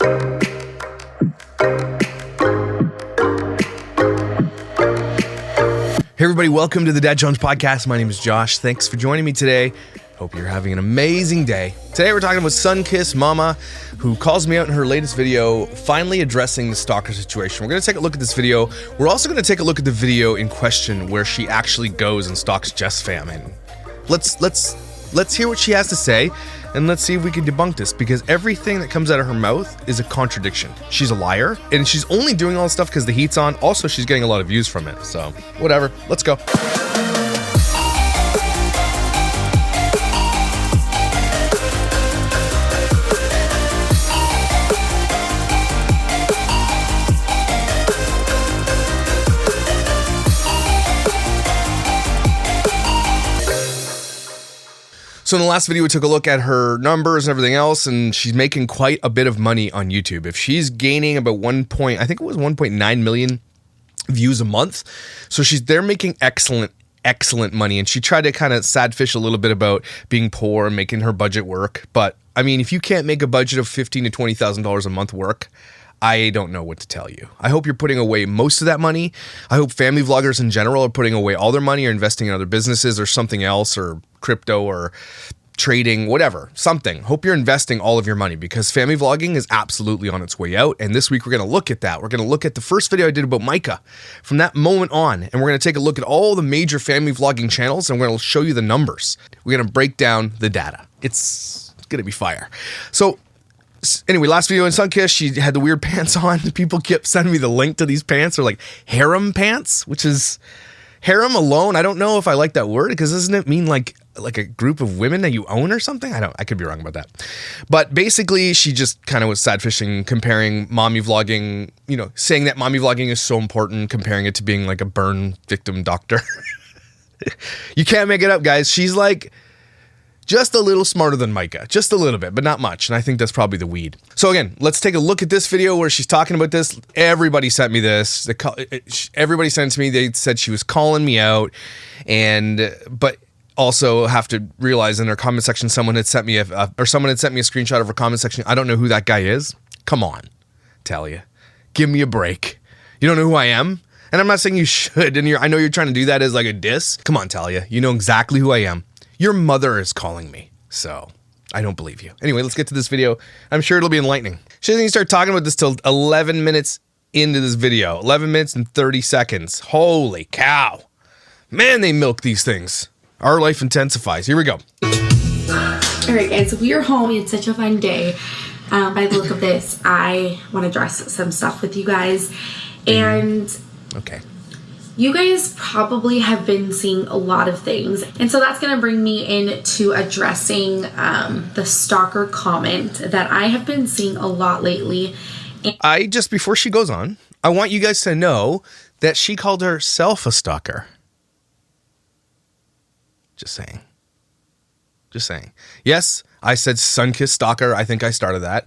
Hey everybody, welcome to the Dad Jones Podcast. My name is Josh. Thanks for joining me today. Hope you're having an amazing day. Today we're talking with Sunkissed Mama, who calls me out in her latest video, finally addressing the stalker situation. We're going to take a look at this video. We're also going to take a look at the video in question where she actually goes and stalks Jess Fam. And let's hear what she has to say, and let's see if we can debunk this, because everything that comes out of her mouth is a contradiction. She's a liar, and she's only doing all this stuff because the heat's on. Also, she's getting a lot of views from it, so whatever. Let's go. So in the last video, we took a look at her numbers and everything else, and she's making quite a bit of money on YouTube. If she's gaining about 1.9 million views a month, so they're making excellent money. And she tried to kind of sad fish a little bit about being poor and making her budget work. But I mean, if you can't make a budget of $15,000 to $20,000 a month work, I don't know what to tell you. I hope you're putting away most of that money. I hope family vloggers in general are putting away all their money or investing in other businesses or something else, or crypto or trading, whatever, something. Hope you're investing all of your money, because family vlogging is absolutely on its way out. And this week we're going to look at that. We're going to look at the first video I did about Micah from that moment on. And we're going to take a look at all the major family vlogging channels, and we're going to show you the numbers. We're going to break down the data. It's going to be fire. So anyway, last video in Sunkissed, she had the weird pants on. People kept sending me the link to these pants. They're like harem pants, which is harem alone. I don't know if I like that word, because doesn't it mean like a group of women that you own or something? I could be wrong about that. But basically, she just kind of was sad fishing, comparing mommy vlogging, saying that mommy vlogging is so important, comparing it to being like a burn victim doctor. You can't make it up, guys. She's like just a little smarter than Micah, just a little bit, but not much. And I think that's probably the weed. So again, let's take a look at this video where she's talking about this. Everybody sent me this. Everybody sent it to me. They said she was calling me out, but also have to realize in her comment section, someone had sent me a screenshot of her comment section. I don't know who that guy is. Come on, Talia, give me a break. You don't know who I am? And I'm not saying you should. And I know you're trying to do that as like a diss. Come on, Talia, you know exactly who I am. Your mother is calling me, so I don't believe you. Anyway, let's get to this video. I'm sure it'll be enlightening. She doesn't even start talking about this till 11 minutes into this video. 11 minutes and 30 seconds. Holy cow. Man, they milk these things. Our life intensifies. Here we go. All right, guys, we are home. It's such a fun day. By the look of this, I want to address some stuff with you guys. And okay. You guys probably have been seeing a lot of things. And so that's going to bring me into addressing the stalker comment that I have been seeing a lot lately. Before she goes on, I want you guys to know that she called herself a stalker. Just saying. Yes, I said Sunkissed stalker. I think I started that.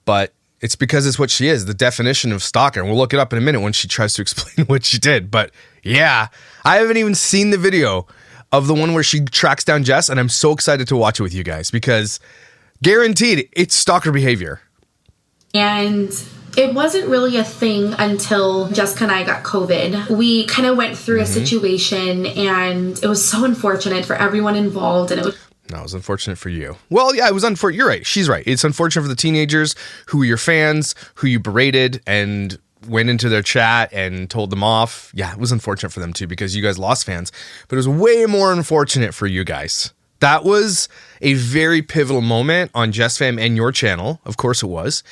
But it's because it's what she is, the definition of stalker. And we'll look it up in a minute when she tries to explain what she did. But yeah, I haven't even seen the video of the one where she tracks down Jess, and I'm so excited to watch it with you guys, because guaranteed it's stalker behavior. And it wasn't really a thing until Jessica and I got COVID. We kind of went through a situation, and it was so unfortunate for everyone involved. And No, it was unfortunate for you. Well, yeah, it was unfortunate. You're right. She's right. It's unfortunate for the teenagers who were your fans, who you berated and went into their chat and told them off. Yeah, it was unfortunate for them too, because you guys lost fans. But it was way more unfortunate for you guys. That was a very pivotal moment on Jess Fam and your channel. Of course it was.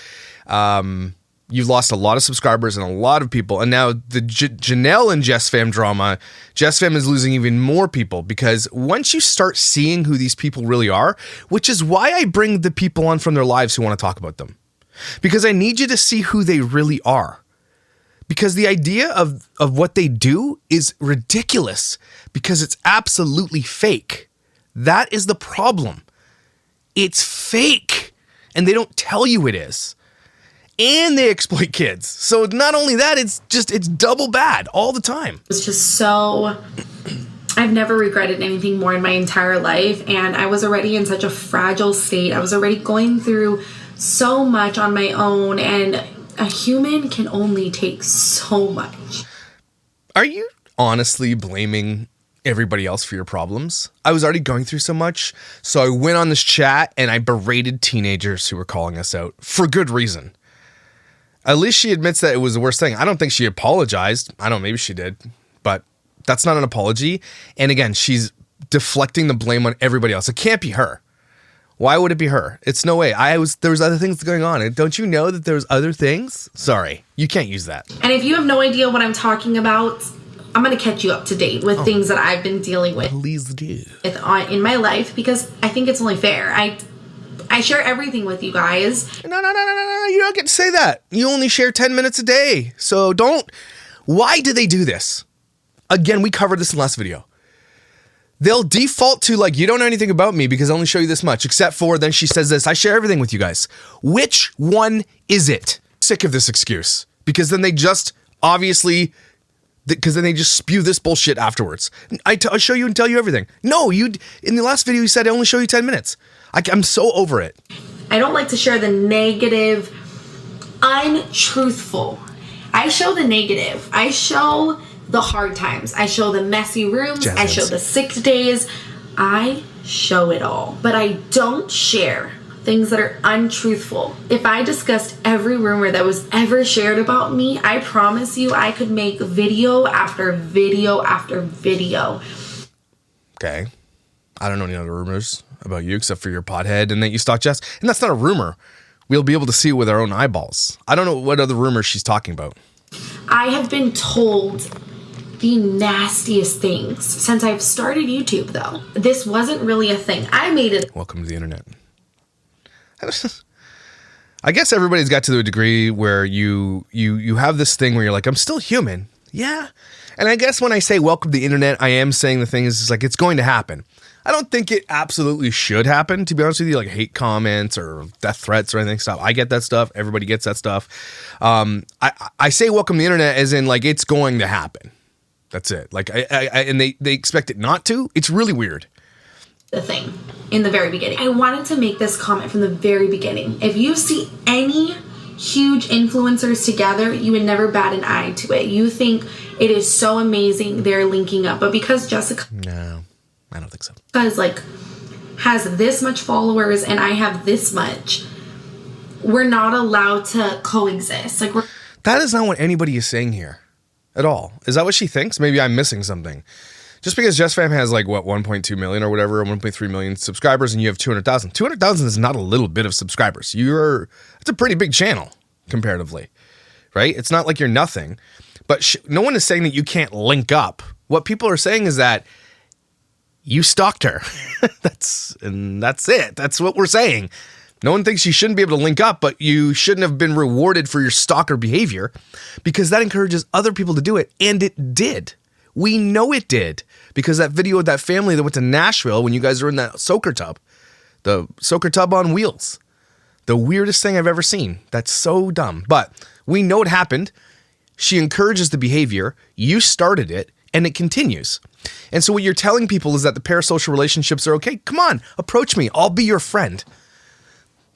You've lost a lot of subscribers and a lot of people. And now the Janelle and Jess Fam drama, Jess Fam is losing even more people, because once you start seeing who these people really are, which is why I bring the people on from their lives who want to talk about them, because I need you to see who they really are. Because the idea of what they do is ridiculous, because it's absolutely fake. That is the problem. It's fake, and they don't tell you it is. And they exploit kids. So not only that, it's double bad all the time. It's just so, I've never regretted anything more in my entire life. And I was already in such a fragile state. I was already going through so much on my own, and a human can only take so much. Are you honestly blaming everybody else for your problems? I was already going through so much, so I went on this chat and I berated teenagers who were calling us out for good reason. At least she admits that it was the worst thing. I don't think she apologized. I don't know, maybe she did, but that's not an apology. And again, she's deflecting the blame on everybody else. It can't be her. Why would it be her? It's no way. There was other things going on. And don't you know that there was other things? Sorry, you can't use that. And if you have no idea what I'm talking about, I'm going to catch you up to date with things that I've been dealing with. Please do. In my life, because I think it's only fair. I share everything with you guys. No. You don't get to say that. You only share 10 minutes a day. So don't. Why do they do this? Again, we covered this in the last video. They'll default to like, you don't know anything about me because I only show you this much, except for then she says this, I share everything with you guys. Which one is it? Sick of this excuse, because then they just obviously, because then they just spew this bullshit afterwards. I'll show you and tell you everything. No, in the last video you said I only show you 10 minutes. I'm so over it. I don't like to share the negative, untruthful. I show the negative. I show the hard times. I show the messy rooms. I show the sick days. I show it all. But I don't share things that are untruthful. If I discussed every rumor that was ever shared about me, I promise you I could make video after video after video. Okay. I don't know any other rumors about you except for your pothead and that you stalk Jess. And that's not a rumor. We'll be able to see it with our own eyeballs. I don't know what other rumors she's talking about. I have been told the nastiest things since I've started YouTube, though. This wasn't really a thing. I made it. Welcome to the internet. I guess everybody's got to a degree where you have this thing where you're like, I'm still human. Yeah. And I guess when I say welcome to the internet, I am saying the thing is like, it's going to happen. I don't think it absolutely should happen, to be honest with you, like hate comments or death threats or anything. Stuff. I get that stuff. Everybody gets that stuff. I say welcome to the internet as in like, it's going to happen. That's it. Like, and they expect it not to. It's really weird. The thing in the very beginning. I wanted to make this comment from the very beginning. If you see any huge influencers together, you would never bat an eye to it. You think it is so amazing they're linking up. But because Jessica... No, I don't think so. Because, like, has this much followers and I have this much, we're not allowed to coexist. Like, that is not what anybody is saying here at all. Is that what she thinks? Maybe I'm missing something. Just because JessFam has like, what, 1.2 million or whatever, 1.3 million subscribers, and you have 200,000. 200,000 is not a little bit of subscribers. It's a pretty big channel, comparatively, right? It's not like you're nothing. But no one is saying that you can't link up. What people are saying is that you stalked her. That's it. That's what we're saying. No one thinks you shouldn't be able to link up, but you shouldn't have been rewarded for your stalker behavior because that encourages other people to do it. And it did. We know it did because that video of that family that went to Nashville when you guys were in that soaker tub, the soaker tub on wheels, the weirdest thing I've ever seen. That's so dumb, but we know it happened. She encourages the behavior. You started it and it continues. And so what you're telling people is that the parasocial relationships are okay. Come on, approach me. I'll be your friend.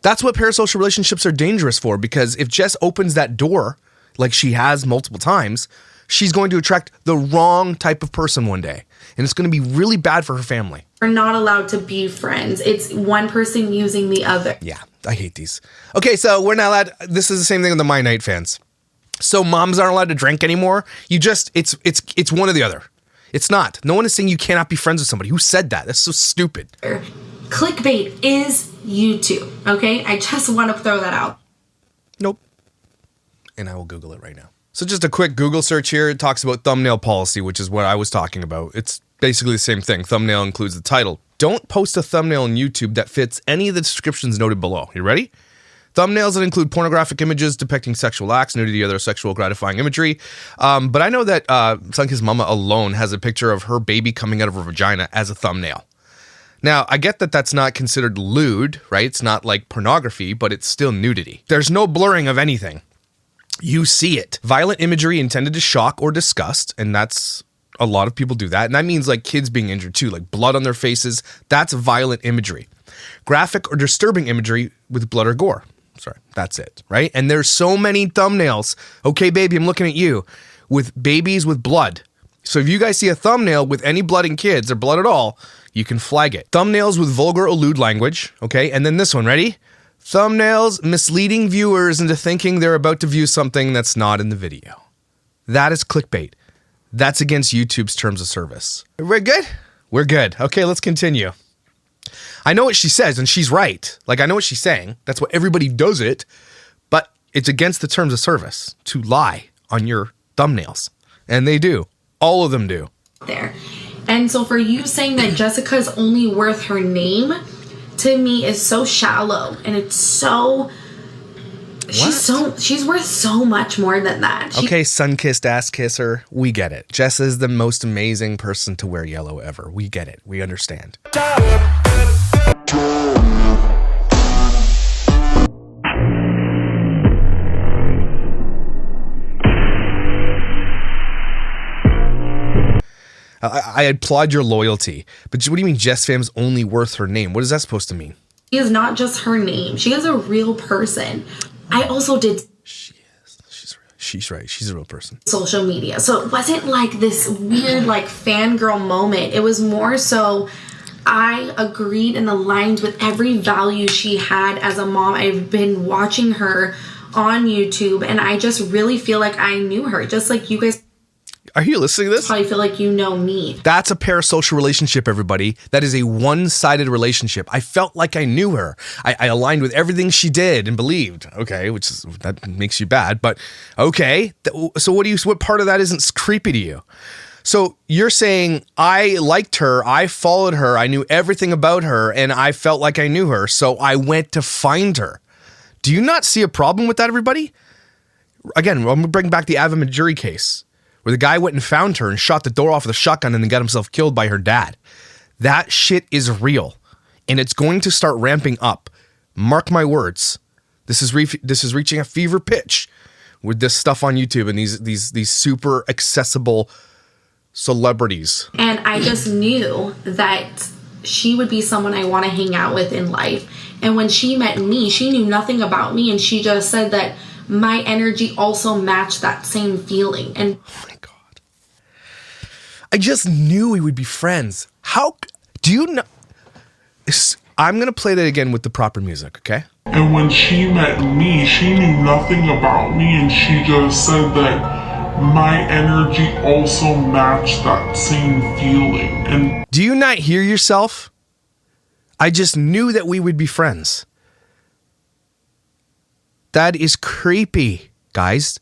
That's what parasocial relationships are dangerous for, because if Jess opens that door like she has multiple times, she's going to attract the wrong type of person one day. And it's going to be really bad for her family. We're not allowed to be friends. It's one person using the other. Yeah, I hate these. Okay, so we're not allowed. This is the same thing with the My Night fans. So moms aren't allowed to drink anymore. It's one or the other. It's not. No one is saying you cannot be friends with somebody. Who said that? That's so stupid. Clickbait is YouTube, okay? I just want to throw that out. Nope. And I will Google it right now. So just a quick Google search here. It talks about thumbnail policy, which is what I was talking about. It's basically the same thing. Thumbnail includes the title. Don't post a thumbnail on YouTube that fits any of the descriptions noted below. You ready? Thumbnails that include pornographic images depicting sexual acts, nudity, other sexual gratifying imagery. But I know that Sunkissed Mama alone has a picture of her baby coming out of her vagina as a thumbnail. Now, I get that that's not considered lewd, right? It's not like pornography, but it's still nudity. There's no blurring of anything. You see it. Violent imagery intended to shock or disgust, and that's a lot of people do that. And that means like kids being injured too, like blood on their faces. That's violent imagery. Graphic or disturbing imagery with blood or gore. Sorry, that's it, right? And there's so many thumbnails. Okay, baby, I'm looking at you with babies with blood. So if you guys see a thumbnail with any blood in kids or blood at all, you can flag it. Thumbnails with vulgar or lewd language, okay? And then this one, ready? Thumbnails misleading viewers into thinking they're about to view something that's not in the video. That is clickbait. That's against YouTube's terms of service. We're good? We're good. Okay, let's continue. I know what she says, and she's right. Like, I know what she's saying. That's what everybody does it. But it's against the terms of service to lie on your thumbnails. And they do. All of them do. There. And so for you saying that Jessica's only worth her name, to me is so shallow. And it's so... She's worth so much more than that. Okay, sun-kissed ass kisser. We get it. Jess is the most amazing person to wear yellow ever. We get it. We understand. I applaud your loyalty, but what do you mean Jess Fam's only worth her name? What is that supposed to mean? She is not just her name. She is a real person. I also did... She is. She's right. She's a real person. Social media. So it wasn't like this weird like fangirl moment. It was more so I agreed and aligned with every value she had as a mom. I've been watching her on YouTube and I just really feel like I knew her. Just like you guys... Are you listening to this? Probably feel like you know me. That's a parasocial relationship, everybody. That is a one-sided relationship. I felt like I knew her. I aligned with everything she did and believed. Okay, that makes you bad, but okay. So what part of that isn't creepy to you? So you're saying I liked her, I followed her, I knew everything about her, and I felt like I knew her, so I went to find her. Do you not see a problem with that, everybody? Again, I'm going to bring back the Ava Majuri case, where the guy went and found her and shot the door off with a shotgun and then got himself killed by her dad. That shit is real, and it's going to start ramping up. Mark my words. This is reaching a fever pitch with this stuff on YouTube and these super accessible celebrities. And I just knew that she would be someone I want to hang out with in life. And when she met me, she knew nothing about me, and she just said that my energy also matched that same feeling. And oh my God. I just knew we would be friends. How do you know? I'm going to play that again with the proper music, okay? And when she met me, she knew nothing about me, and she just said that my energy also matched that same feeling. And do you not hear yourself? I just knew that we would be friends. That is creepy, guys.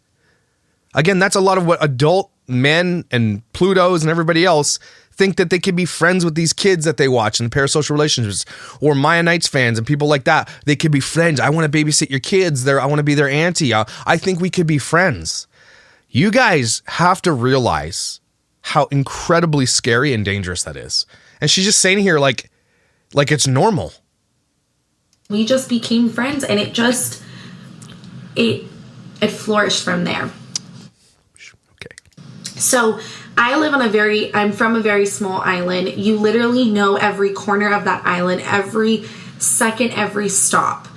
Again, that's a lot of what adult men and Plutos and everybody else think, that they can be friends with these kids that they watch in the parasocial relationships, or Maya Knights fans and people like that. They could be friends. I want to babysit your kids. I want to be their auntie. I think we could be friends. You guys have to realize how incredibly scary and dangerous that is. And she's just saying here like it's normal. We just became friends, and it flourished from there. Okay. So I'm from a very small island. You literally know every corner of that island, every second, every stop.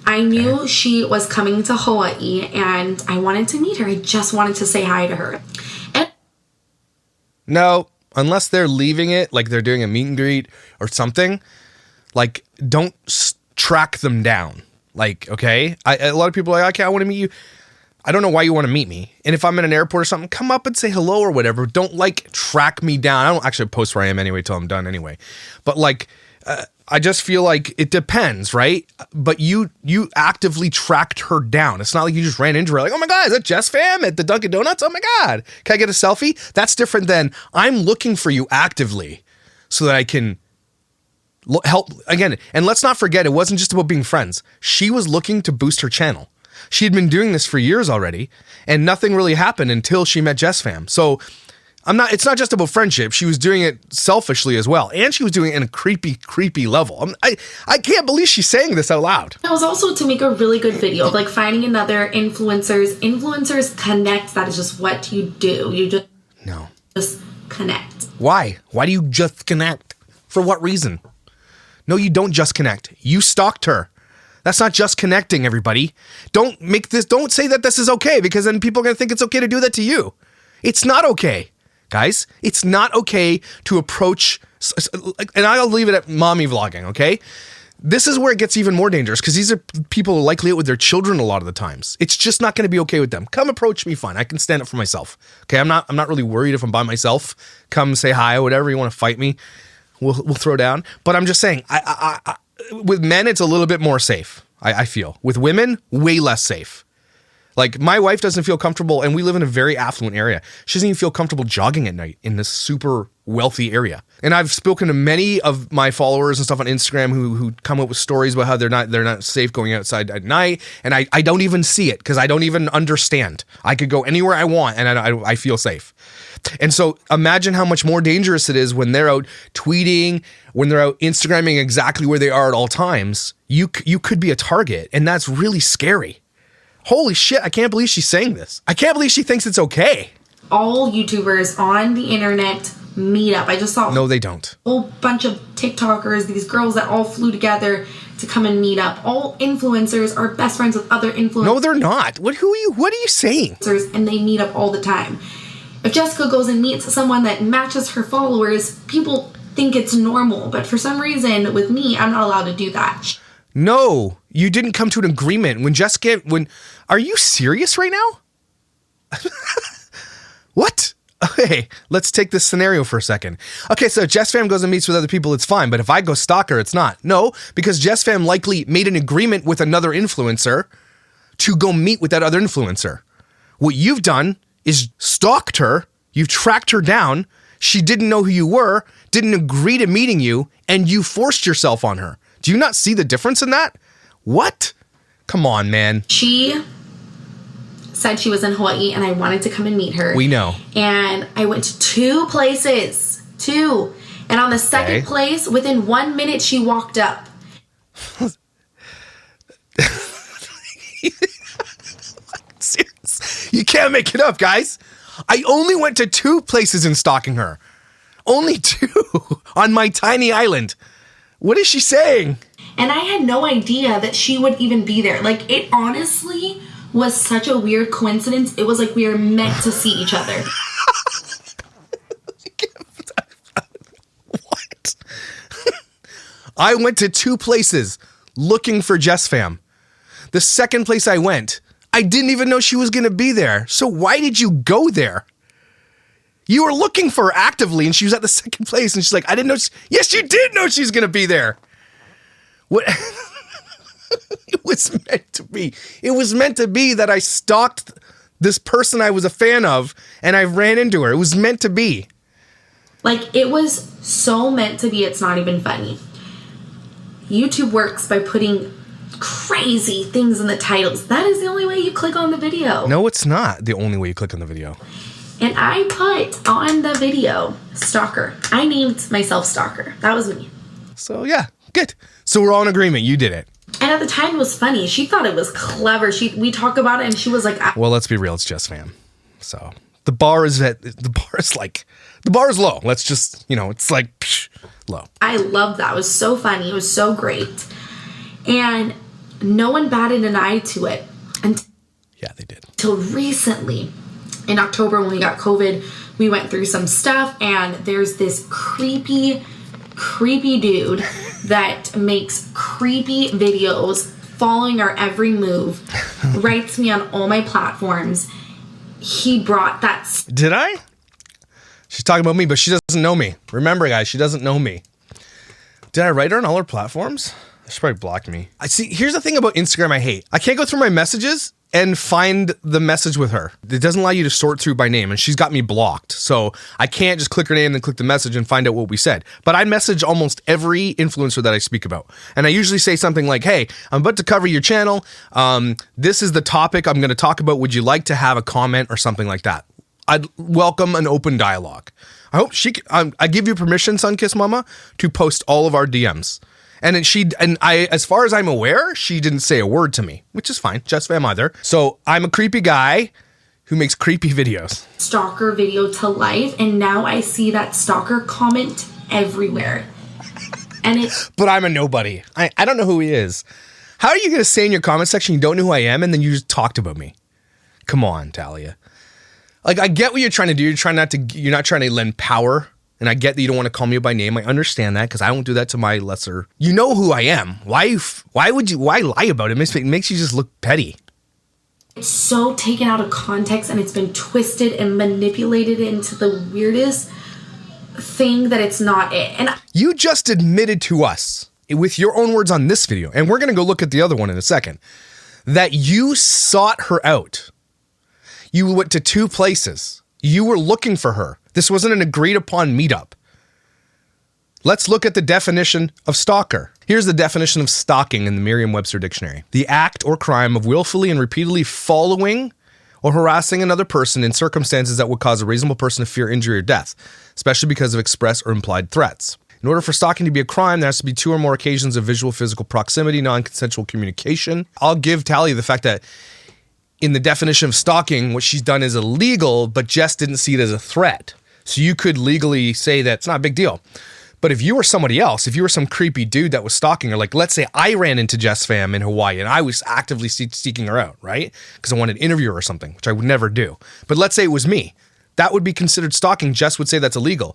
I knew she was coming to Hawaii, and I wanted to meet her. I just wanted to say hi to her. No, unless they're leaving it, like they're doing a meet and greet or something, like don't track them down. Like, okay, a lot of people are like, okay, I want to meet you. I don't know why you want to meet me. And if I'm in an airport or something, come up and say hello or whatever. Don't like track me down. I don't actually post where I am anyway till I'm done anyway. But like, I just feel like it depends, right? But you actively tracked her down. It's not like you just ran into her like, oh my God, is that Jess Fam at the Dunkin' Donuts? Oh my God, can I get a selfie? That's different than I'm looking for you actively so that I can help again. And let's not forget, it wasn't just about being friends. She was looking to boost her channel. She had been doing this for years already, and nothing really happened until she met Jess Fam. So it's not just about friendship. She was doing it selfishly as well. And she was doing it in a creepy level. I can't believe she's saying this out loud. It was also to make a really good video of like finding another influencers. Influencers connect. That is just what you do. You just connect. Why? Why do you just connect? For what reason? No, you don't just connect. You stalked her. That's not just connecting, everybody. Don't say that this is okay, because then people are going to think it's okay to do that to you. It's not okay, guys. It's not okay to approach, and I'll leave it at mommy vlogging, okay? This is where it gets even more dangerous, because these are people likely out with their children a lot of the times. It's just not going to be okay with them. Come approach me, fine. I can stand up for myself. Okay, I'm not really worried if I'm by myself. Come say hi or whatever. You want to fight me, we'll throw down. But I'm just saying, I with men, it's a little bit more safe, I feel. With women, way less safe. Like, my wife doesn't feel comfortable, and we live in a very affluent area. She doesn't even feel comfortable jogging at night in this super wealthy area. And I've spoken to many of my followers and stuff on Instagram who come up with stories about how they're not safe going outside at night. And I don't even see it, because I don't even understand. I could go anywhere I want, and I feel safe. And so imagine how much more dangerous it is when they're out tweeting, when they're out Instagramming exactly where they are at all times. You could be a target, and that's really scary. Holy shit, I can't believe she's saying this. I can't believe she thinks it's okay. All YouTubers on the internet meet up. I just saw No, they don't. A whole bunch of TikTokers, these girls that all flew together to come and meet up. All influencers are best friends with other influencers. No, they're not. What are you saying? And they meet up all the time. If Jessica goes and meets someone that matches her followers, people think it's normal. But for some reason, with me, I'm not allowed to do that. No, you didn't come to an agreement. Are you serious right now? What? Okay, let's take this scenario for a second. Okay, so Jess Fam goes and meets with other people, it's fine. But if I go Stalker, it's not. No, because Jess Fam likely made an agreement with another influencer to go meet with that other influencer. What you've done is stalked her. You've tracked her down. She didn't know who you were, didn't agree to meeting you, and you forced yourself on her. Do you not see the difference in that? What? Come on, man. She said she was in Hawaii and I wanted to come and meet her. We know. And I went to 2 places. 2. And on the second place, within 1 minute, she walked up. Serious. You can't make it up, guys. I only went to 2 places in stalking her. Only 2 on my tiny island. What is she saying? And I had no idea that she would even be there. Like, it honestly was such a weird coincidence. It was like we were meant to see each other. What? I went to 2 places looking for Jess Fam. The second place I went, I didn't even know she was going to be there. So why did you go there? You were looking for her actively, and she was at the second place, and she's like, I didn't know. Yes, you did know she's going to be there. What? It was meant to be. It was meant to be that I stalked this person I was a fan of, and I ran into her. It was meant to be. Like, it was so meant to be, it's not even funny. YouTube works by putting crazy things in the titles. That is the only way you click on the video. No, it's not the only way you click on the video. And I put on the video, Stalker. I named myself Stalker. That was me. So, yeah, good. So we're all in agreement. You did it. And at the time, it was funny. She thought it was clever. We talk about it, and she was like... Well, let's be real. It's Jess Fam. So the bar is low. Let's just, it's like low. I loved that. It was so funny. It was so great. And no one batted an eye to it. Yeah, they did. Until recently. In October, when we got COVID, we went through some stuff, and there's this creepy dude that makes creepy videos, following our every move, writes me on all my platforms. He brought that... Did I? She's talking about me, but she doesn't know me. Remember, guys, she doesn't know me. Did I write her on all her platforms? She probably blocked me. Here's the thing about Instagram I hate. I can't go through my messages and find the message with her. It doesn't allow you to sort through by name, and she's got me blocked. So I can't just click her name and then click the message and find out what we said. But I message almost every influencer that I speak about. And I usually say something like, hey, I'm about to cover your channel. This is the topic I'm going to talk about. Would you like to have a comment or something like that? I'd welcome an open dialogue. I hope I give you permission, Sunkissed Mama, to post all of our DMs. And as far as I'm aware, she didn't say a word to me, which is fine. Just fam either. So I'm a creepy guy who makes creepy videos. Stalker video to life, and now I see that Stalker comment everywhere. And But I'm a nobody. I don't know who he is. How are you going to say in your comment section you don't know who I am and then you just talked about me? Come on, Talia. Like, I get what you're trying to do. You're not trying to lend power. And I get that you don't want to call me by name. I understand that because I won't do that to my lesser. You know who I am. Why lie about it? It makes you just look petty. It's so taken out of context and it's been twisted and manipulated into the weirdest thing that it's not it. And you just admitted to us with your own words on this video, and we're going to go look at the other one in a second, that you sought her out. You went to 2 places. You were looking for her. This wasn't an agreed upon meetup. Let's look at the definition of stalker. Here's the definition of stalking in the Merriam-Webster dictionary. The act or crime of willfully and repeatedly following or harassing another person in circumstances that would cause a reasonable person to fear injury or death, especially because of express or implied threats. In order for stalking to be a crime, there has to be 2 or more occasions of visual physical proximity, non-consensual communication. I'll give Talia the fact that in the definition of stalking, what she's done is illegal, but Jess didn't see it as a threat. So you could legally say that it's not a big deal. But if you were somebody else, if you were some creepy dude that was stalking her, like let's say I ran into Jess Pham in Hawaii and I was actively seeking her out, right? Because I wanted to interview her or something, which I would never do. But let's say it was me. That would be considered stalking. Jess would say that's illegal.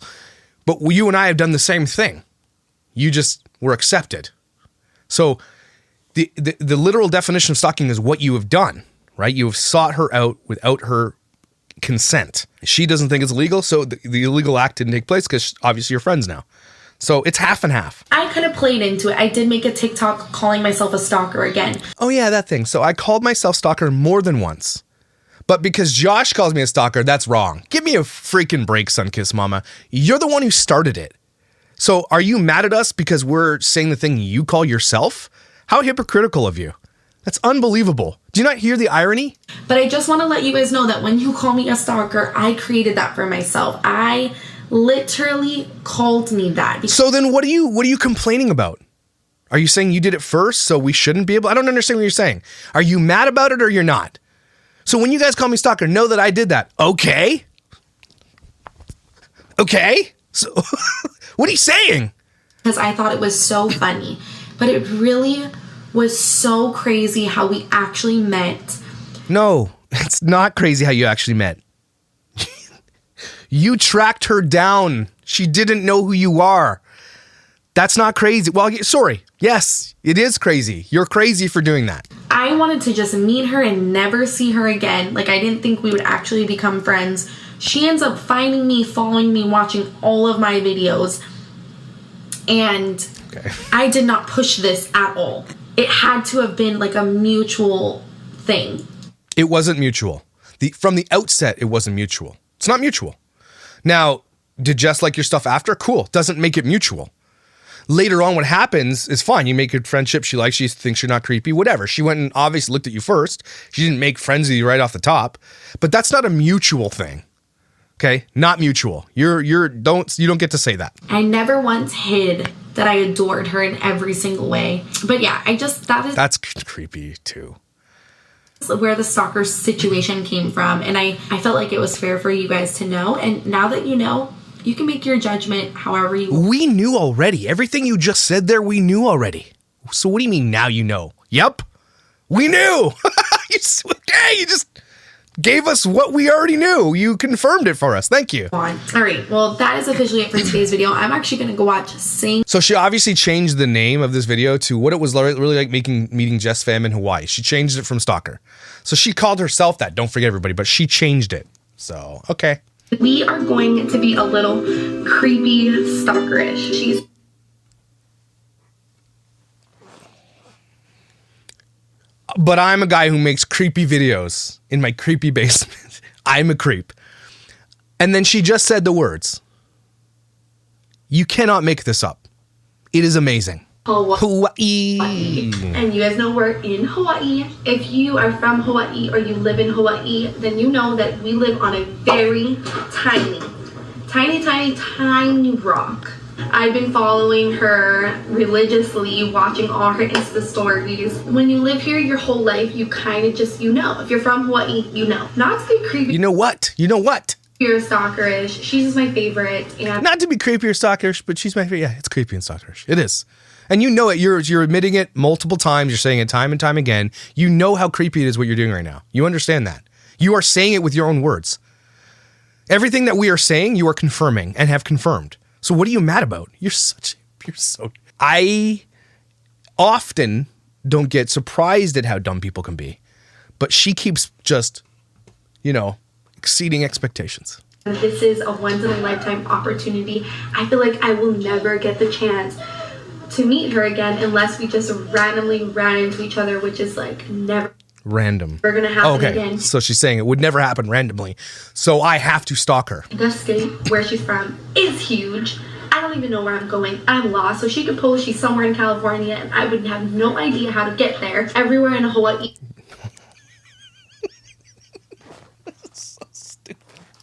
But you and I have done the same thing. You just were accepted. So the literal definition of stalking is what you have done, right? You have sought her out without her consent. She doesn't think it's illegal, so the illegal act didn't take place because obviously you're friends now. So it's half and half. I kind of played into it. I did make a TikTok calling myself a stalker again. Oh yeah, that thing. So I called myself stalker more than once. But because Josh calls me a stalker, that's wrong. Give me a freaking break, Sunkissed mama. You're the one who started it. So are you mad at us because we're saying the thing you call yourself? How hypocritical of you. That's unbelievable. Do you not hear the irony? But I just want to let you guys know that when you call me a stalker, I created that for myself. I literally called me that. So then what are you complaining about? Are you saying you did it first, so we shouldn't be able? I don't understand what you're saying. Are you mad about it or you're not? So when you guys call me stalker, know that I did that. Okay? Okay? So what are you saying? Because I thought it was so funny. But it really was so crazy how we actually met. No, it's not crazy how you actually met. You tracked her down. She didn't know who you are. That's not crazy. Well, sorry. Yes, it is crazy. You're crazy for doing that. I wanted to just meet her and never see her again. Like, I didn't think we would actually become friends. She ends up finding me, following me, watching all of my videos. And okay. I did not push this at all. It had to have been like a mutual thing. It wasn't mutual. From the outset, it wasn't mutual. It's not mutual. Now, did Jess like your stuff after? Cool. Doesn't make it mutual. Later on, what happens is fine. You make a friendship. She likes you, thinks you're not creepy, whatever. She went and obviously looked at you first. She didn't make friends with you right off the top. But that's not a mutual thing. Okay? Not mutual. You don't get to say that. I never once hid that I adored her in every single way. But yeah, that's creepy too. Where the stalker situation came from, and I felt like it was fair for you guys to know. And now that you know, you can make your judgment however you want. We knew already. Everything you just said there, we knew already. So what do you mean now you know? Yep, we knew. You just gave us what we already knew. You confirmed it for us. Thank you. All right. Well, that is officially it for today's video. I'm actually going to go watch Sing. So she obviously changed the name of this video to what it was really like meeting Jess Pham in Hawaii. She changed it from stalker. So she called herself that. Don't forget everybody, but she changed it. So, okay. We are going to be a little creepy stalkerish. But I'm a guy who makes creepy videos in my creepy basement. I'm a creep. And then she just said the words. You cannot make this up. It is amazing. Hawaii. And you guys know we're in Hawaii. If you are from Hawaii or you live in Hawaii, then you know that we live on a very tiny rock. I've been following her religiously, watching all her Insta stories. When you live here your whole life, you kind of just, if you're from Hawaii, you know. Not to be creepy. You know what? You're stalkerish. She's just my favorite. And not to be creepy or stalkerish, but she's my favorite. Yeah, it's creepy and stalkerish. It is. And you know it. You're admitting it multiple times. You're saying it time and time again. You know how creepy it is what you're doing right now. You understand that. You are saying it with your own words. Everything that we are saying, you are confirming and have confirmed. So what are you mad about? I often don't get surprised at how dumb people can be. But she keeps just, exceeding expectations. This is a once-in-a-lifetime opportunity. I feel like I will never get the chance to meet her again unless we just randomly ran into each other, which is like never random. We're gonna happen again. So she's saying it would never happen randomly. So I have to stalk her. The state where she's from is huge. I don't even know where I'm going. I'm lost. So she could post she's somewhere in California and I would have no idea how to get there. Everywhere in Hawaii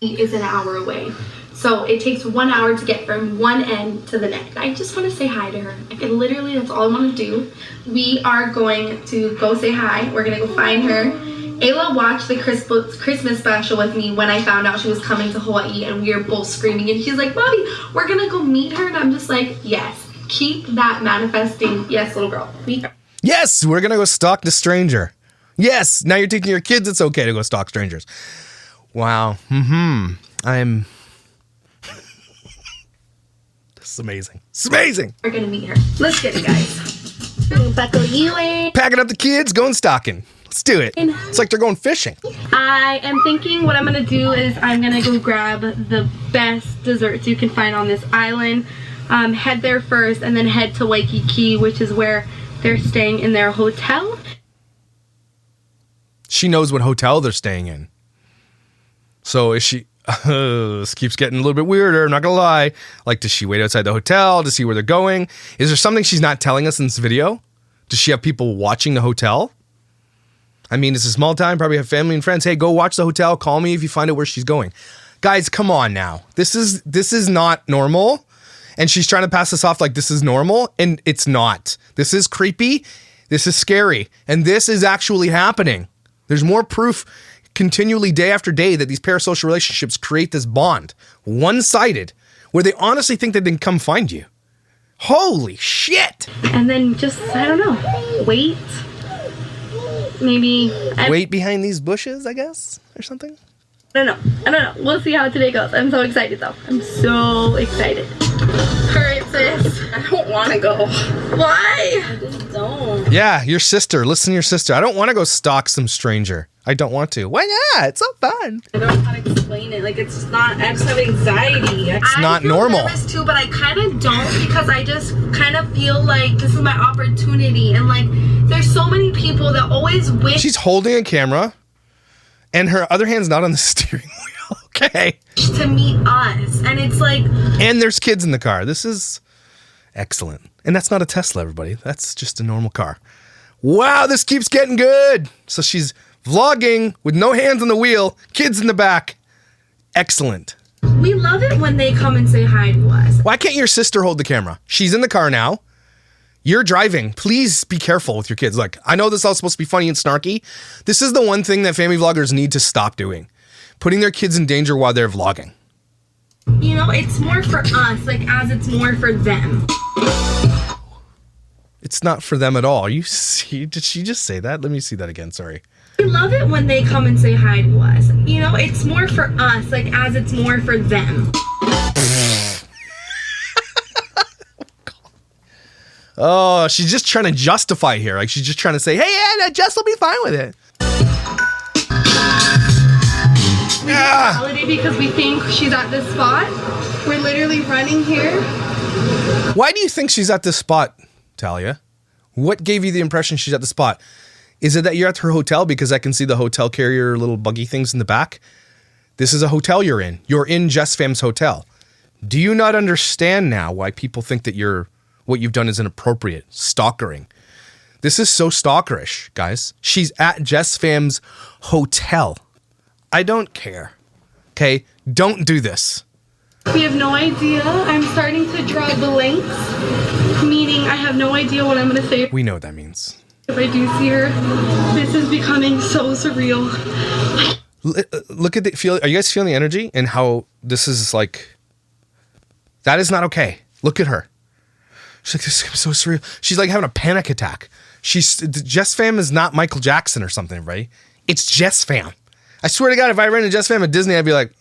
is an hour away. So it takes 1 hour to get from one end to the next. I just want to say hi to her. Literally, that's all I want to do. We are going to go say hi. We're going to go find her. Ayla watched the Christmas special with me when I found out she was coming to Hawaii, and we were both screaming. And she's like, Mommy, we're going to go meet her. And I'm just like, yes, keep that manifesting. Yes, little girl. Yes, we're going to go stalk the stranger. Yes, now you're taking your kids. It's okay to go stalk strangers. Wow. I'm... This is amazing. It's amazing. We're going to meet her. Let's get it, guys. Buckle you in. Packing up the kids, going stalking. Let's do it. It's like they're going fishing. I am thinking what I'm going to do is I'm going to go grab the best desserts you can find on this island. Head there first and then head to Waikiki, which is where they're staying in their hotel. She knows what hotel they're staying in. So is she... this keeps getting a little bit weirder, I'm not gonna lie. Like, does she wait outside the hotel to see where they're going? Is there something she's not telling us in this video? Does she have people watching the hotel? I mean, it's a small town, probably have family and friends. Hey, go watch the hotel, call me if you find out where she's going. Guys, come on now. This is not normal. And she's trying to pass this off like this is normal, and it's not. This is creepy, this is scary, and this is actually happening. There's more proof continually day after day that these parasocial relationships create this bond, one-sided, where they honestly think that they can come find you. Holy shit! And then just, I don't know, wait. Maybe... Wait behind these bushes, I guess, or something? I don't know. We'll see how today goes. I'm so excited, though. I'm so excited. Hurry, sis. I don't want to go. Why? I just don't. Yeah, your sister. Listen to your sister. I don't want to go stalk some stranger. I don't want to. Why not? It's so fun. I don't know how to explain it. Like, it's not... I just have anxiety. It's not normal. I feel nervous, too, but I kind of don't because I just kind of feel like this is my opportunity. And, like, there's so many people that always wish... She's holding a camera, and her other hand's not on the steering wheel. Okay. ...to meet us. And it's like... And there's kids in the car. This is excellent. And that's not a Tesla, everybody. That's just a normal car. Wow, this keeps getting good. So she's vlogging with no hands on the wheel, kids in the back. Excellent. We love it when they come and say hi to us. Why can't your sister hold the camera? She's in the car now. You're driving. Please be careful with your kids. Look, I know this is all supposed to be funny and snarky. This is the one thing that family vloggers need to stop doing. Putting their kids in danger while they're vlogging. You know, it's more for us, like, as it's more for them. It's not for them at all. You see, did she just say that? Let me see that again. Sorry. We love it when they come and say hi to us. You know, it's more for us, like, as it's more for them. Oh, she's just trying to justify here. Like, she's just trying to say, hey, Anna, Jess will be fine with it. Holiday because we think she's at this spot. We're literally running here. Why do you think she's at this spot, Talia? What gave you the impression she's at the spot? Is it that you're at her hotel because I can see the hotel carrier little buggy things in the back? This is a hotel you're in. You're in Jess Fam's hotel. Do you not understand now why people think that what you've done is inappropriate? Stalkering. This is so stalkerish, guys. She's at Jess Fam's hotel. I don't care. Okay? Don't do this. We have no idea. I'm starting to draw blanks, meaning I have no idea what I'm going to say. We know what that means. If I do see her, this is becoming so surreal. Look at are you guys feeling the energy and how this is like, that is not okay. Look at her. She's like, this is so surreal. She's like having a panic attack. Jess Fam is not Michael Jackson or something, right? It's Jess Fam. I swear to God, if I ran into Jess Fam at Disney, I'd be like,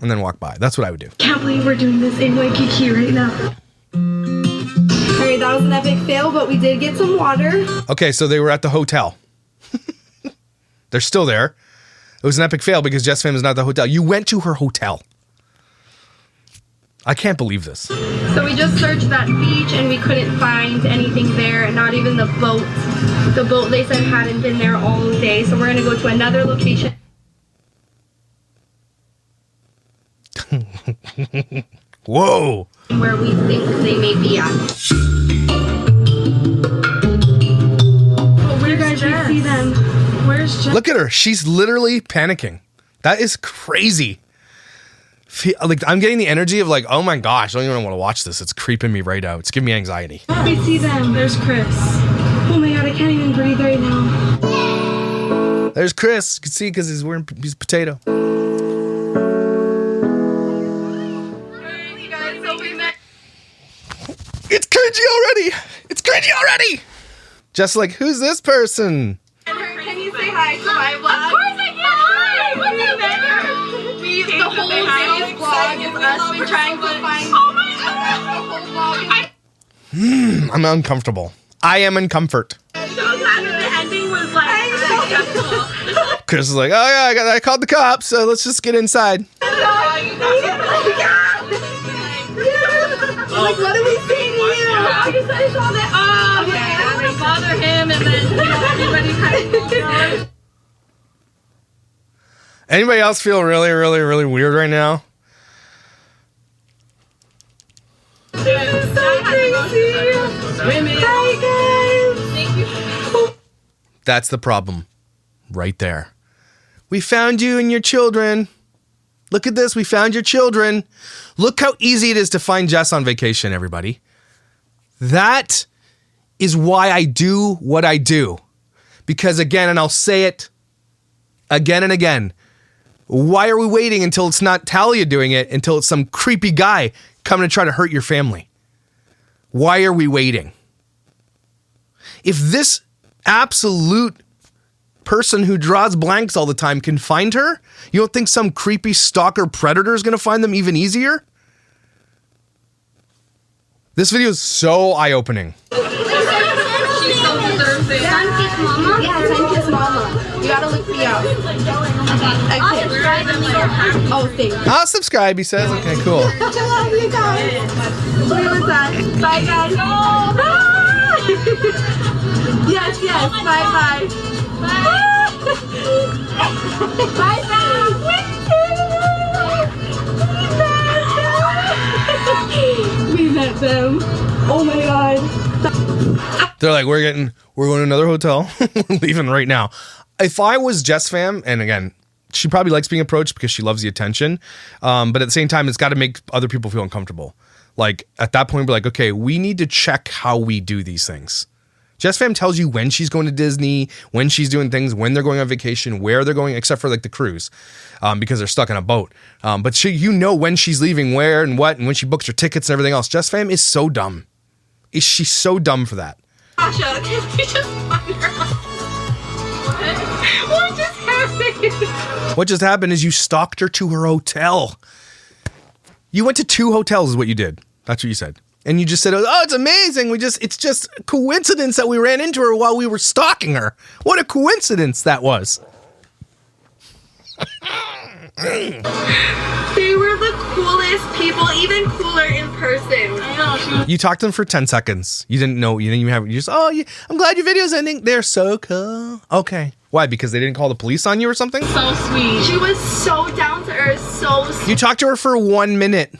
and then walk by. That's what I would do. Can't believe we're doing this in Waikiki right now. Alright, that was an epic fail, but we did get some water. Okay, so they were at the hotel. They're still there. It was an epic fail because Jess Fam is not at the hotel. You went to her hotel. I can't believe this. So we just searched that beach and we couldn't find anything there, not even the boat. The boat, they said, hadn't been there all day. So we're going to go to another location. Whoa. Where we think they may be at. Oh, where's Jess? We see them. Where's Jess? Look at her. She's literally panicking. That is crazy. Like, I'm getting the energy of like, oh my gosh, I don't even want to watch this. It's creeping me right out. It's giving me anxiety. We see them. There's Chris. Oh my God, I can't even breathe right now. There's Chris. You can see because he's wearing his potato. It's cringy already. It's cringy already. Just like, who's this person? Can you say hi to my vlog? Of course I can. Hi. What's up, man? The whole video vlog is us. We're trying to find. Oh my God. I'm uncomfortable. I am in comfort. So glad that the ending was like successful. Chris is like, oh yeah, I called the cops, so let's just get inside. Like, what are we saying to you? I just saw that. Oh, okay. I don't want to bother him, and then everybody kind of. Anybody else feel really, really, really weird right now? This is so crazy. Hi, guys. Thank you. That's the problem. Right there. We found you and your children. Look at this. We found your children. Look how easy it is to find Jess on vacation, everybody. That is why I do what I do. Because again, and I'll say it again and again, why are we waiting until it's not Talia doing it, until it's some creepy guy coming to try to hurt your family? Why are we waiting? If this absolute person who draws blanks all the time can find her, you don't think some creepy stalker predator is going to find them even easier? This video is so eye-opening. She so deserves it. Sunkissed mama? Yeah, Sunkissed mama. You gotta look me up. Okay. Oh, thanks. I'll subscribe, he says. Okay, cool. I love you guys. Where was that? Bye, guys. Oh, bye. Yes. Bye. We met them. Oh my God. They're like, we're going to another hotel. We're leaving right now. If I was Jess Fam, and again, she probably likes being approached because she loves the attention. But at the same time, it's got to make other people feel uncomfortable. Like at that point, we're like, okay, we need to check how we do these things. Jess Fam tells you when she's going to Disney, when she's doing things, when they're going on vacation, where they're going, except for like the cruise, because they're stuck in a boat. But you know when she's leaving, where and what, and when she books her tickets and everything else. Jess Fam is so dumb. She's so dumb for that. Tasha, can we just wonder what just happened? What just happened is you stalked her to her hotel. You went to 2 hotels is what you did. That's what you said. And you just said, oh, it's amazing. It's just a coincidence that we ran into her while we were stalking her. What a coincidence that was. They were the coolest people, even cooler in person. I know. You talked to them for 10 seconds. You didn't know. You didn't even have. You just, I'm glad your video's ending. They're so cool. Okay. Why? Because they didn't call the police on you or something? So sweet. She was so down to earth, so sweet. You talked to her for 1 minute.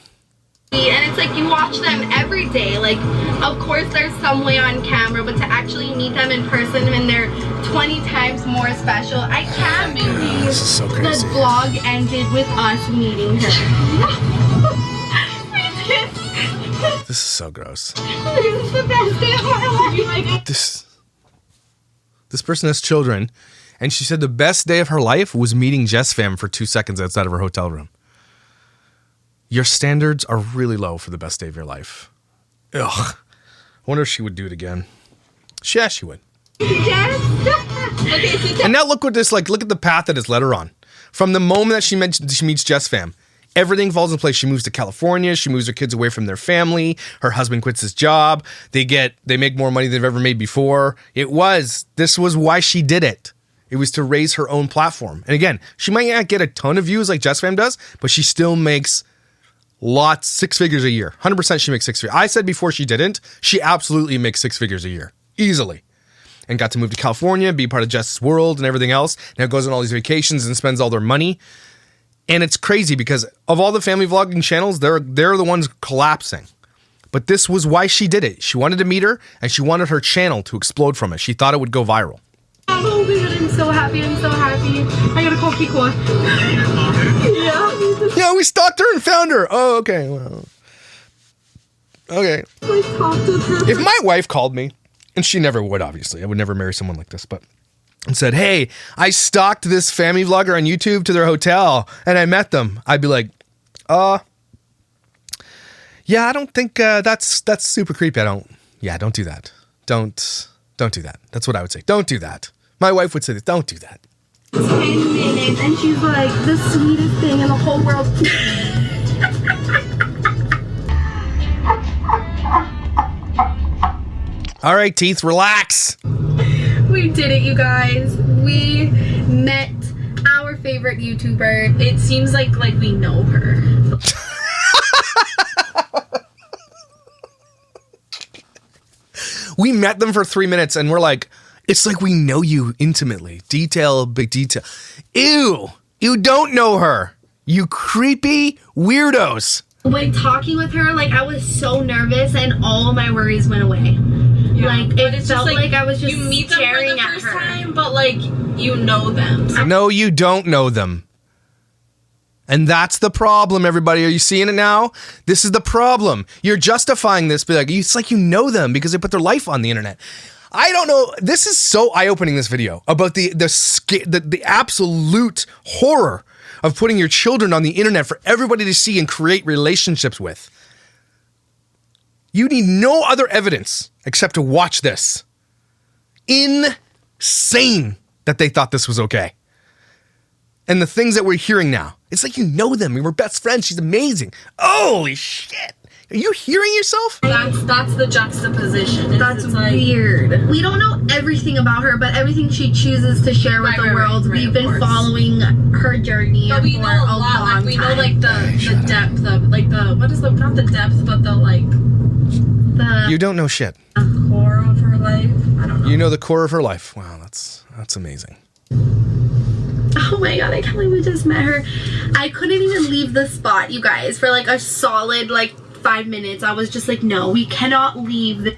And it's like you watch them every day. Like, of course there's some way on camera, but to actually meet them in person and they're 20 times more special. I can't believe This is so crazy. the vlog ended with us meeting her. This is so gross. This is the best day of my life. This person has children, and she said the best day of her life was meeting Jess Fam for 2 seconds outside of her hotel room. Your standards are really low for the best day of your life. Ugh. I wonder if she would do it again. Yeah, she would. Okay, so And now look what this, like, look at the path that has led her on. From the moment that she meets Jess Fam, everything falls in place. She moves to California. She moves her kids away from their family. Her husband quits his job. They make more money than they've ever made before. This was why she did it. It was to raise her own platform. And again, she might not get a ton of views like Jess Fam does, but she still makes lots, 6 figures a year. 100% she makes 6 figures. I said before she didn't. She absolutely makes 6 figures a year. Easily. And got to move to California, be part of Jess's world and everything else. Now goes on all these vacations and spends all their money. And it's crazy because of all the family vlogging channels, they're the ones collapsing. But this was why she did it. She wanted to meet her, and she wanted her channel to explode from it. She thought it would go viral. Oh my god, I'm so happy. I gotta call Kiko. Yeah, we stalked her and found her. Oh, okay. Well, okay. I talked with her. If my wife called me, and she never would, obviously. I would never marry someone like this, but... And said, hey, I stalked this family vlogger on YouTube to their hotel, and I met them. I'd be like, yeah, I don't think that's super creepy. Don't do that. Don't do that. That's what I would say. Don't do that. My wife would say this. Don't do that. 10 minutes, and she's like the sweetest thing in the whole world. All right, teeth, relax. We did it, you guys. We met our favorite YouTuber. It seems like we know her. We met them for 3 minutes, and we're like, it's like we know you intimately. Detail, big detail. Ew. You don't know her. You creepy weirdos. When talking with her, I was so nervous, and all my worries went away. Yeah, It felt like I was just you meet them staring for the at first her. time, but you know them. No, you don't know them. And that's the problem, everybody. Are you seeing it now? This is the problem. You're justifying this, but it's like you know them because they put their life on the internet. I don't know. This is so eye-opening, this video, about the absolute horror of putting your children on the internet for everybody to see and create relationships with. You need no other evidence except to watch this. Insane that they thought this was okay. And the things that we're hearing now. It's like you know them. We were best friends. She's amazing. Holy shit. Are you hearing yourself? That's the juxtaposition. That's weird. We don't know everything about her, but everything she chooses to share with the world, we've been following her journey But we know a lot. We know the depth of what is not the depth, but the You don't know shit. core of her life. I don't know. You know the core of her life. Wow, that's amazing. Oh my god, I can't believe we just met her. I couldn't even leave the spot, you guys, for a solid 5 minutes. I was just like, no, we cannot leave the...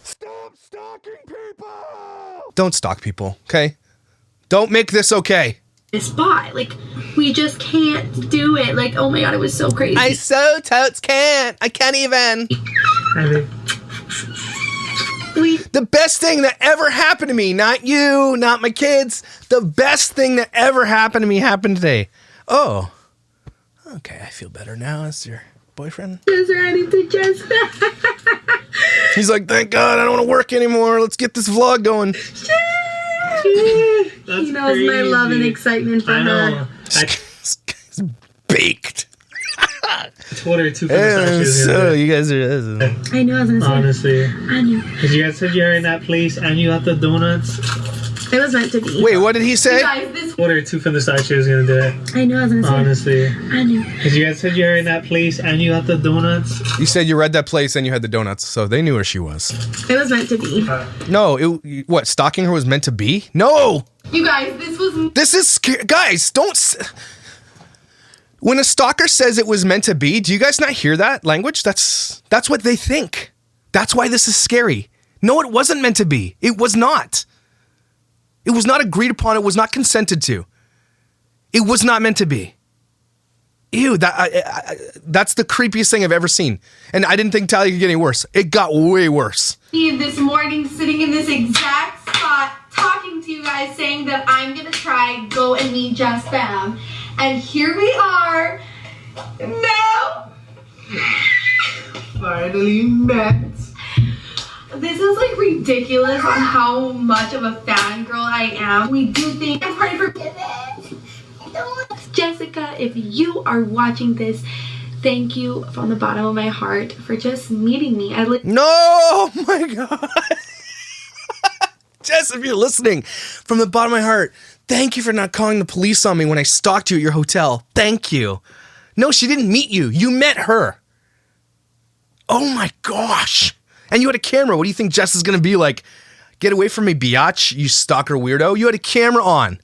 Stop stalking people! Don't stalk people, okay? Don't make this okay. This spot. We just can't do it. Oh my god, it was so crazy. I so totes can't. I can't even. The best thing that ever happened to me, not you, not my kids, the best thing that ever happened to me happened today. Oh, okay, I feel better now as your boyfriend. Just ready to just... He's like, thank God, I don't want to work anymore. Let's get this vlog going. He knows my love and excitement for her. This guy's baked. I told her too. So you guys are. I knew I was gonna say. Honestly, I knew. because you guys said you're in that place and you got the donuts. It was meant to be. Wait, what did he say? You guys, this... Told her too from the start she was gonna do it. I knew I was gonna say. Honestly, I knew. because you guys said you're in that place and you got the donuts. You said you read that place and you had the donuts, so they knew where she was. It was meant to be. No, what? Stalking her was meant to be? No. You guys, this was... This is scary. Guys, don't. When a stalker says it was meant to be, do you guys not hear that language? That's what they think. That's why this is scary. No, it wasn't meant to be. It was not. It was not agreed upon. It was not consented to. It was not meant to be. Ew, that's the creepiest thing I've ever seen. And I didn't think Talia could get any worse. It got way worse. This morning, sitting in this exact spot, talking to you guys, saying that I'm gonna try go and meet Jess Fam, and here we are. No. finally met. This is like ridiculous on how much of a fangirl I am. We do think I'm ready for Jessica, if you are watching this, thank you from the bottom of my heart for just meeting me. No, oh my God. Jess, if you're listening, from the bottom of my heart, thank you for not calling the police on me when I stalked you at your hotel. Thank you. No, she didn't meet you. You met her. Oh my gosh. And you had a camera. What do you think Jess is going to be like? Get away from me, biatch, you stalker weirdo. You had a camera on.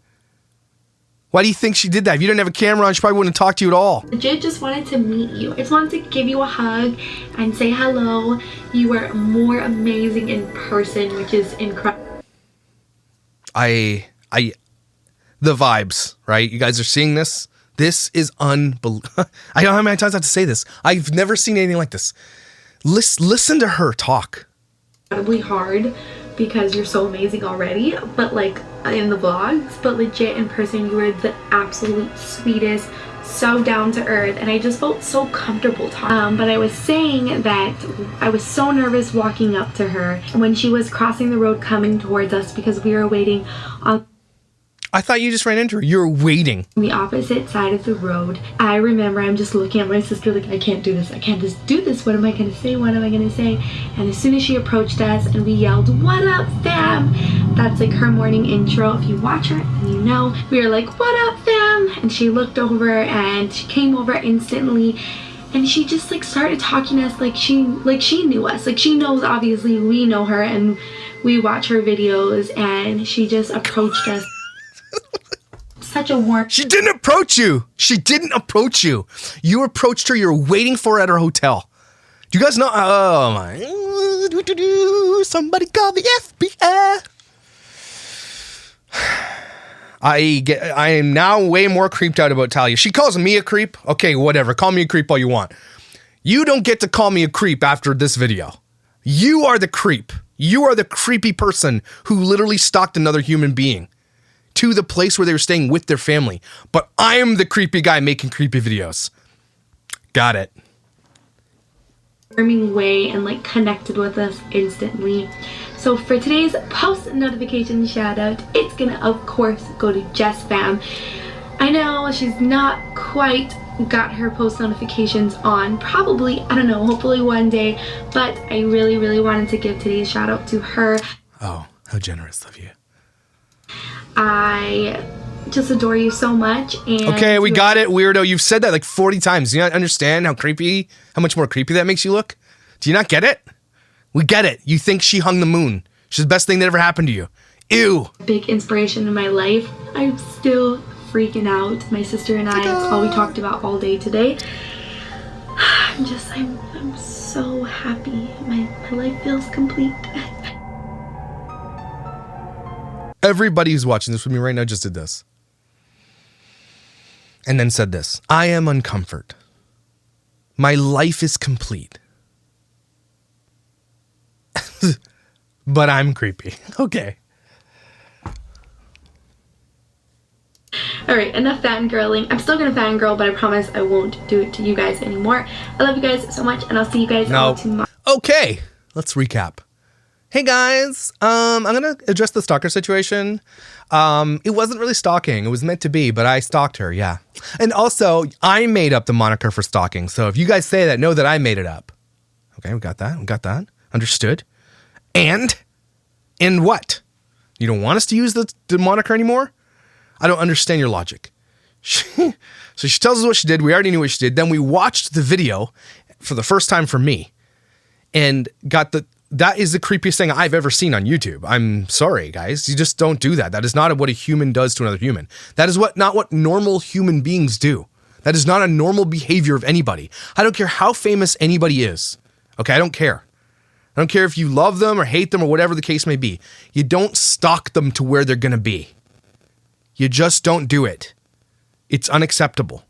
Why do you think she did that? If you didn't have a camera on, she probably wouldn't talk to you at all. Legit just wanted to meet you. I just wanted to give you a hug and say hello. You were more amazing in person, which is incredible. The vibes, right? You guys are seeing this? This is unbelievable. I don't know how many times I have to say this. I've never seen anything like this. Listen to her talk. Incredibly hard because you're so amazing already, but like in the vlogs, but legit in person, you were the absolute sweetest, so down to earth, and I just felt so comfortable talking. But I was saying that I was so nervous walking up to her when she was crossing the road coming towards us because we were waiting on I thought you just ran into her. You're waiting. the opposite side of the road. I remember I'm just looking at my sister like, I can't do this. I can't just do this. What am I going to say? What am I going to say? And as soon as she approached us and we yelled, "What up, fam?" That's like her morning intro. If you watch her and you know, we were like, "What up, fam?" And she looked over and she came over instantly. And she just like started talking to us like she knew us. Like she knows, obviously we know her and we watch her videos, and she just approached us. Such a warm. She didn't approach you. She didn't approach you. You approached her. You're waiting for her at her hotel. Do you guys know? Oh my. Somebody call the FBI. I am now way more creeped out about Talia. She calls me a creep. Okay, whatever. Call me a creep all you want. You don't get to call me a creep after this video. You are the creep. You are the creepy person who literally stalked another human being to the place where they were staying with their family. But I'm the creepy guy making creepy videos. Got it. Warming way and like connected with us instantly. So for today's post notification shout out, it's gonna of course go to Jess Fam. I know she's not quite got her post notifications on, probably, I don't know, hopefully one day, but I really wanted to give today's shout out to her. Oh, how generous of you. I just adore you so much. And okay, we got it, weirdo. You've said that like 40 times. Do you not understand how much more creepy that makes you look? Do you not get it? We get it. You think she hung the moon. She's the best thing that ever happened to you. Ew. Big inspiration in my life. I'm still freaking out. My sister and I, that's all we talked about all day today. I'm so happy. My life feels complete. Everybody who's watching this with me right now just did this. And then said this. I am uncomfort. My life is complete. But I'm creepy. Okay. Alright, enough fangirling. I'm still gonna fangirl, but I promise I won't do it to you guys anymore. I love you guys so much, and I'll see you guys all tomorrow. Okay, let's recap. Hey guys, I'm gonna address the stalker situation. It wasn't really stalking. It was meant to be, but I stalked her, yeah. And also, I made up the moniker for stalking. So if you guys say that, know that I made it up. Okay, we got that. Understood. And what? You don't want us to use the moniker anymore? I don't understand your logic. So she tells us what she did. We already knew what she did. Then we watched the video for the first time for me and got that is the creepiest thing I've ever seen on YouTube. I'm sorry, guys. You just don't do that. That is not what a human does to another human. That is not what normal human beings do. That is not a normal behavior of anybody. I don't care how famous anybody is. Okay, I don't care. I don't care if you love them or hate them or whatever the case may be. You don't stalk them to where they're going to be. You just don't do it. It's unacceptable.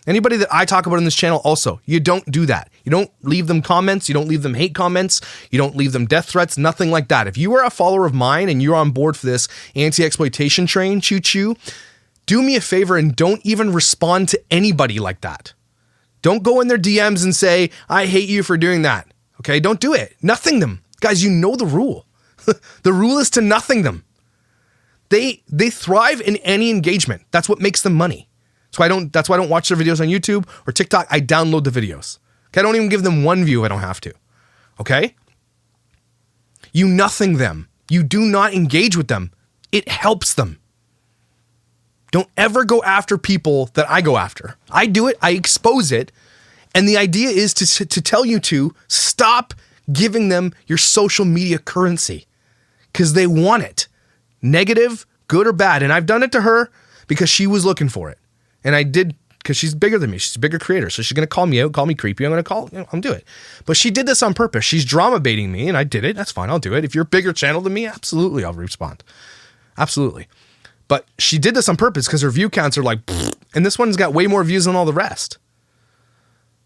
Anybody that I talk about on this channel also, you don't do that. You don't leave them comments. You don't leave them hate comments. You don't leave them death threats, nothing like that. If you are a follower of mine and you're on board for this anti-exploitation train, choo-choo, do me a favor and don't even respond to anybody like that. Don't go in their DMs and say, I hate you for doing that. Okay, don't do it. Nothing them. Guys, you know the rule. The rule is to nothing them. They thrive in any engagement. That's what makes them money. That's why I don't watch their videos on YouTube or TikTok. I download the videos. Okay, I don't even give them one view. I don't have to. Okay? You nothing them. You do not engage with them. It helps them. Don't ever go after people that I go after. I do it. I expose it. And the idea is to tell you to stop giving them your social media currency because they want it. Negative, good or bad. And I've done it to her because she was looking for it. And I did because she's bigger than me. She's a bigger creator. So she's going to call me out, call me creepy. I'm going to I'll do it. But she did this on purpose. She's drama baiting me and I did it. That's fine. I'll do it. If you're a bigger channel than me, absolutely, I'll respond. Absolutely. But she did this on purpose because her view counts are like, pfft, and this one's got way more views than all the rest.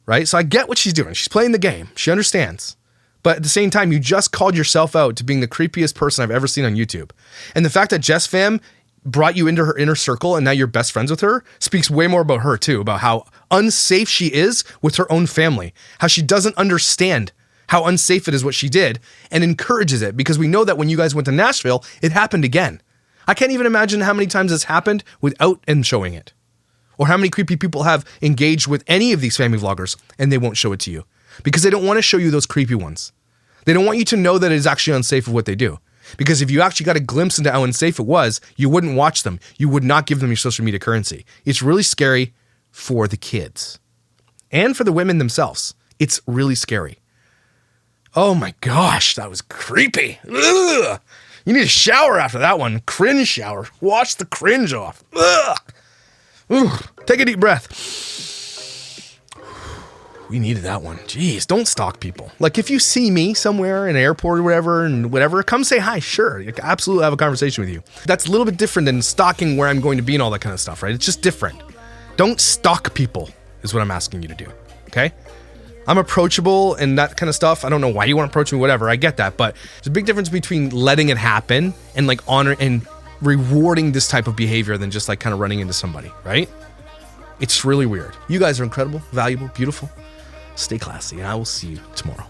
Right? So I get what she's doing. She's playing the game. She understands. But at the same time, you just called yourself out to being the creepiest person I've ever seen on YouTube. And the fact that Jess Fam brought you into her inner circle and now you're best friends with her speaks way more about her too, about how unsafe she is with her own family, how she doesn't understand how unsafe it is what she did and encourages it because we know that when you guys went to Nashville, it happened again. I can't even imagine how many times this happened without them showing it. Or how many creepy people have engaged with any of these family vloggers and they won't show it to you because they don't want to show you those creepy ones. They don't want you to know that it is actually unsafe of what they do. Because if you actually got a glimpse into how unsafe it was, you wouldn't watch them. You would not give them your social media currency. It's really scary for the kids and for the women themselves. It's really scary. Oh my gosh, that was creepy. Ugh. You need a shower after that one. Cringe shower. Wash the cringe off. Ugh. Ugh. Take a deep breath. We needed that one. Jeez, don't stalk people. Like if you see me somewhere in an airport or whatever, come say hi. Sure, I absolutely have a conversation with you. That's a little bit different than stalking where I'm going to be and all that kind of stuff, right? It's just different. Don't stalk people is what I'm asking you to do, okay? I'm approachable and that kind of stuff. I don't know why you want to approach me, whatever. I get that, but there's a big difference between letting it happen and like honor and rewarding this type of behavior than just like kind of running into somebody, right? It's really weird. You guys are incredible, valuable, beautiful. Stay classy, and I will see you tomorrow.